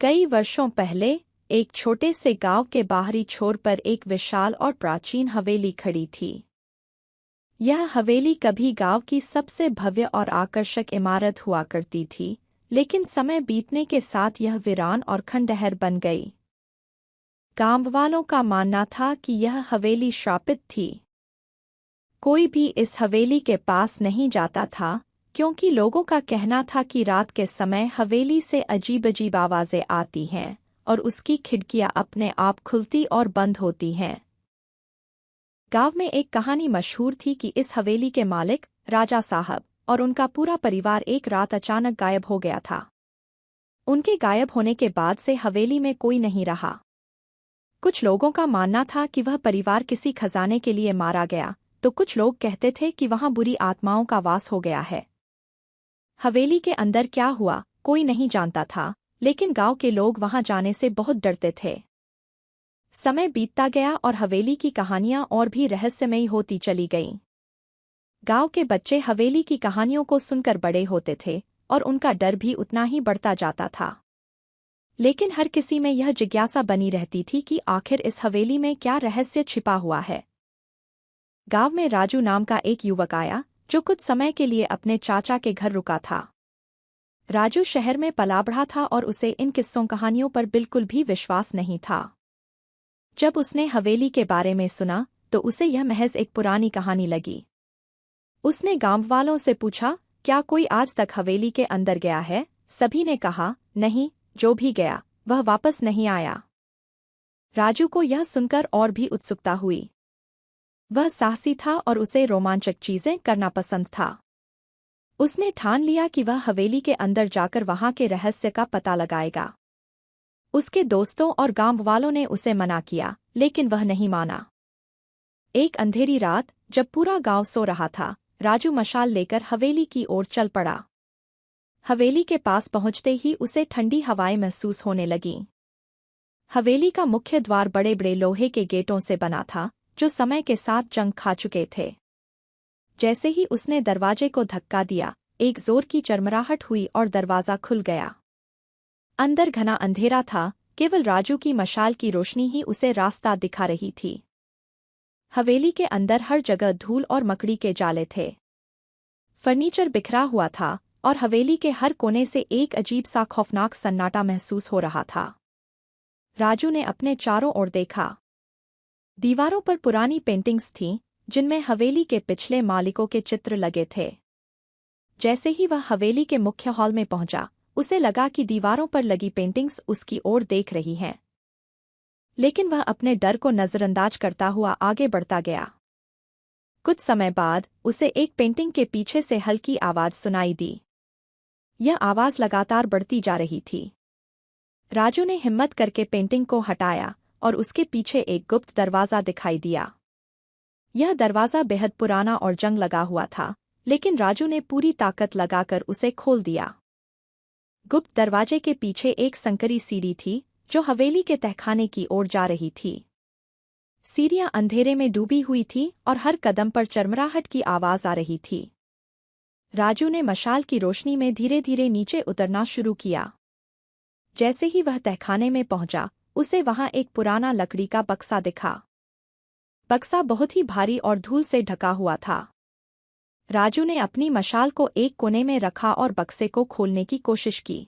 कई वर्षों पहले एक छोटे से गांव के बाहरी छोर पर एक विशाल और प्राचीन हवेली खड़ी थी। यह हवेली कभी गांव की सबसे भव्य और आकर्षक इमारत हुआ करती थी, लेकिन समय बीतने के साथ यह वीरान और खंडहर बन गई। गांव वालों का मानना था कि यह हवेली श्रापित थी। कोई भी इस हवेली के पास नहीं जाता था, क्योंकि लोगों का कहना था कि रात के समय हवेली से अजीब-अजीब आवाजें आती हैं और उसकी खिड़कियां अपने आप खुलती और बंद होती हैं। गांव में एक कहानी मशहूर थी कि इस हवेली के मालिक राजा साहब और उनका पूरा परिवार एक रात अचानक गायब हो गया था। उनके गायब होने के बाद से हवेली में कोई नहीं रहा। कुछ लोगों का मानना था कि वह परिवार किसी खजाने के लिए मारा गया, तो कुछ लोग कहते थे कि वहां बुरी आत्माओं का वास हो गया है। हवेली के अंदर क्या हुआ कोई नहीं जानता था, लेकिन गांव के लोग वहां जाने से बहुत डरते थे। समय बीतता गया और हवेली की कहानियां और भी रहस्यमयी होती चली गईं। गांव के बच्चे हवेली की कहानियों को सुनकर बड़े होते थे और उनका डर भी उतना ही बढ़ता जाता था। लेकिन हर किसी में यह जिज्ञासा बनी रहती थी कि आखिर इस हवेली में क्या रहस्य छिपा हुआ है। गांव में राजू नाम का एक युवक आया, जो कुछ समय के लिए अपने चाचा के घर रुका था। राजू शहर में पला बढ़ा था और उसे इन किस्सों कहानियों पर बिल्कुल भी विश्वास नहीं था। जब उसने हवेली के बारे में सुना तो उसे यह महज एक पुरानी कहानी लगी। उसने गांव वालों से पूछा, क्या कोई आज तक हवेली के अंदर गया है? सभी ने कहा, नहीं, जो भी गया वह वापस नहीं आया। राजू को यह सुनकर और भी उत्सुकता हुई। वह साहसी था और उसे रोमांचक चीजें करना पसंद था। उसने ठान लिया कि वह हवेली के अंदर जाकर वहां के रहस्य का पता लगाएगा। उसके दोस्तों और गांव वालों ने उसे मना किया, लेकिन वह नहीं माना। एक अंधेरी रात, जब पूरा गांव सो रहा था, राजू मशाल लेकर हवेली की ओर चल पड़ा। हवेली के पास पहुंचते ही उसे ठंडी हवाएं महसूस होने लगीं। हवेली का मुख्य द्वार बड़े-बड़े लोहे के गेटों से बना था, जो समय के साथ जंग खा चुके थे। जैसे ही उसने दरवाजे को धक्का दिया, एक जोर की चरमराहट हुई और दरवाजा खुल गया। अंदर घना अंधेरा था, केवल राजू की मशाल की रोशनी ही उसे रास्ता दिखा रही थी। हवेली के अंदर हर जगह धूल और मकड़ी के जाले थे। फर्नीचर बिखरा हुआ था और हवेली के हर कोने से एक अजीब सा खौफनाक सन्नाटा महसूस हो रहा था। राजू ने अपने चारों ओर देखा। दीवारों पर पुरानी पेंटिंग्स थीं, जिनमें हवेली के पिछले मालिकों के चित्र लगे थे। जैसे ही वह हवेली के मुख्य हॉल में पहुंचा, उसे लगा कि दीवारों पर लगी पेंटिंग्स उसकी ओर देख रही हैं। लेकिन वह अपने डर को नजरअंदाज करता हुआ आगे बढ़ता गया। कुछ समय बाद उसे एक पेंटिंग के पीछे से हल्की आवाज सुनाई दी। यह आवाज लगातार बढ़ती जा रही थी। राजू ने हिम्मत करके पेंटिंग को हटाया और उसके पीछे एक गुप्त दरवाजा दिखाई दिया। यह दरवाजा बेहद पुराना और जंग लगा हुआ था, लेकिन राजू ने पूरी ताकत लगाकर उसे खोल दिया। गुप्त दरवाजे के पीछे एक संकरी सीढ़ी थी, जो हवेली के तहखाने की ओर जा रही थी। सीढ़ियां अंधेरे में डूबी हुई थी और हर कदम पर चरमराहट की आवाज आ रही थी। राजू ने मशाल की रोशनी में धीरे-धीरे नीचे उतरना शुरू किया। जैसे ही वह तहखाने में पहुंचा, उसे वहां एक पुराना लकड़ी का बक्सा दिखा। बक्सा बहुत ही भारी और धूल से ढका हुआ था। राजू ने अपनी मशाल को एक कोने में रखा और बक्से को खोलने की कोशिश की।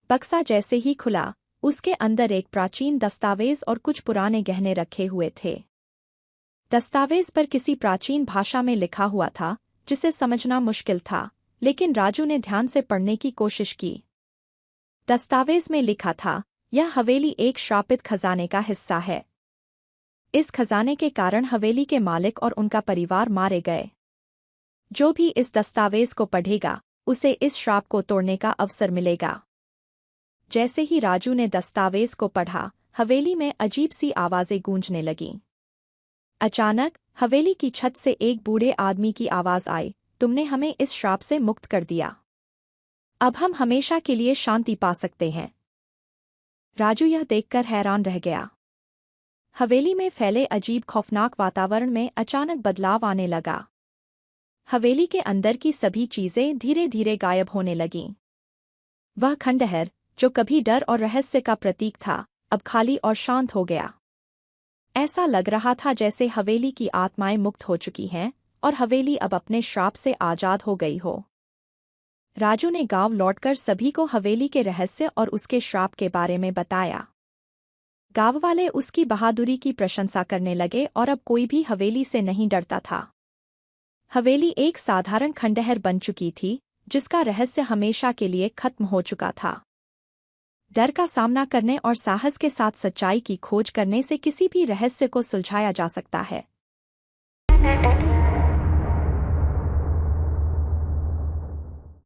बक्सा जैसे ही खुला, उसके अंदर एक प्राचीन दस्तावेज और कुछ पुराने गहने रखे हुए थे। दस्तावेज पर किसी प्राचीन भाषा में लिखा हुआ था, जिसे समझना मुश्किल था, लेकिन राजू ने ध्यान से पढ़ने की कोशिश की। दस्तावेज में लिखा था, यह हवेली एक श्रापित खजाने का हिस्सा है। इस खजाने के कारण हवेली के मालिक और उनका परिवार मारे गए। जो भी इस दस्तावेज को पढ़ेगा, उसे इस श्राप को तोड़ने का अवसर मिलेगा। जैसे ही राजू ने दस्तावेज को पढ़ा, हवेली में अजीब सी आवाजें गूंजने लगीं। अचानक हवेली की छत से एक बूढ़े आदमी की आवाज आई, तुमने हमें इस श्राप से मुक्त कर दिया। अब हम हमेशा के लिए शांति पा सकते हैं। राजू यह देखकर हैरान रह गया। हवेली में फैले अजीब खौफनाक वातावरण में अचानक बदलाव आने लगा। हवेली के अंदर की सभी चीजें धीरे-धीरे गायब होने लगीं। वह खंडहर, जो कभी डर और रहस्य का प्रतीक था, अब खाली और शांत हो गया। ऐसा लग रहा था जैसे हवेली की आत्माएं मुक्त हो चुकी हैं और हवेली अब अपने श्राप से आजाद हो गई हो। राजू ने गांव लौटकर सभी को हवेली के रहस्य और उसके श्राप के बारे में बताया। गांव वाले उसकी बहादुरी की प्रशंसा करने लगे और अब कोई भी हवेली से नहीं डरता था। हवेली एक साधारण खंडहर बन चुकी थी, जिसका रहस्य हमेशा के लिए खत्म हो चुका था। डर का सामना करने और साहस के साथ सच्चाई की खोज करने से किसी भी रहस्य को सुलझाया जा सकता है।